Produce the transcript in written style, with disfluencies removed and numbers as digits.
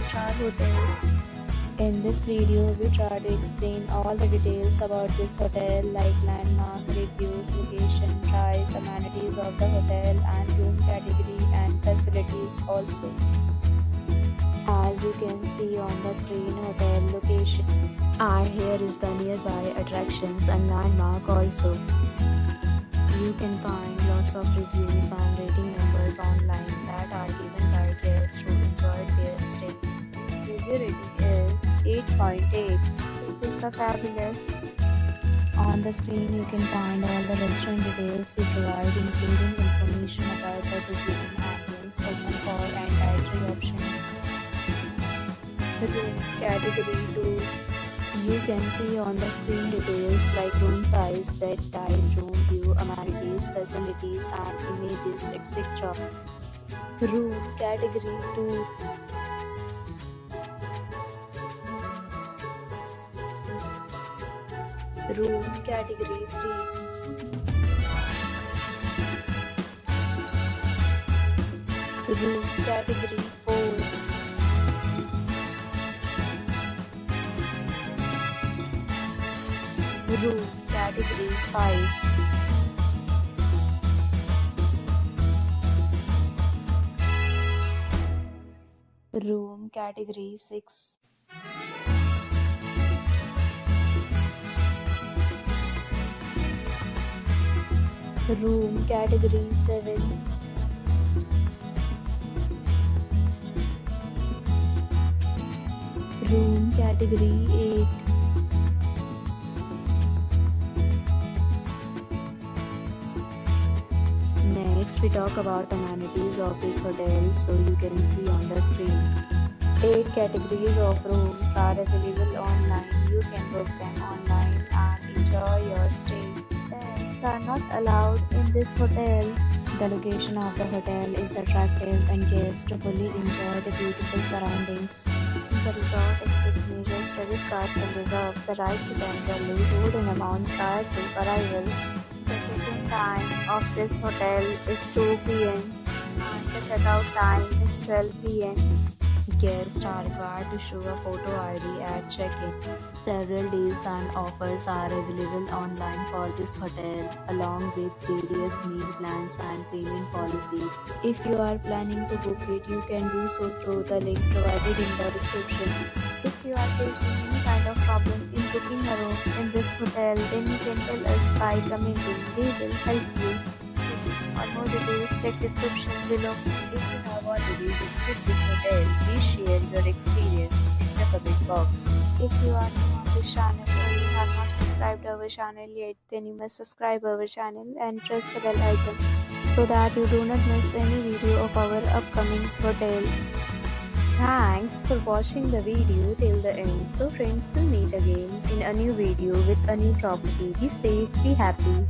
5-star hotel. In this video, we try to explain all the details about this hotel like landmark, reviews, location, price, amenities of the hotel and room category and facilities also. As you can see on the screen, hotel location. And here is the nearby attractions and landmark also. You can find lots of reviews and rating numbers online that are given by guests who enjoyed their stay. Review rating is 8.8, which is the fabulous. On the screen, you can find all the restaurant details we provide, including information about the cuisine, ambience, open for and dietary options. Room category 2. You can see on the screen details like room size, bed type, room view, amenities, facilities and images, etc. Room category 2. Room category 3. Room category 4. Room category 5. Room category 6. Room category 7. Room category 8. Next, we talk about amenities of this hotel, so you can see on the screen. 8 categories of rooms are available online. You can book them online and enjoy your stay. Pets are not allowed in this hotel. The location of the hotel is attractive and guests fully enjoy the beautiful surroundings. The resort accepts major credit cards and reserves the right to temporarily hold an amount prior to arrival. The check-in time of this hotel is 2 p.m. and the checkout time is 12 p.m. Guests are required to show a photo ID at check-in. Several deals and offers are available online for this hotel, along with various meal plans and payment policy. If you are planning to book it, you can do so through the link provided in the description. If you are facing any kind of problem in booking a room in this hotel, then you can tell us by commenting. We will help you. For more details, check description below. If you have already visited this hotel, please share your experience in the comment box. If you are new on this channel or you have not subscribed our channel yet, then you must subscribe our channel and press the bell icon so that you do not miss any video of our upcoming hotel. Thanks for watching the video till the end. So friends, will meet again in a new video with a new property. Be safe, be happy.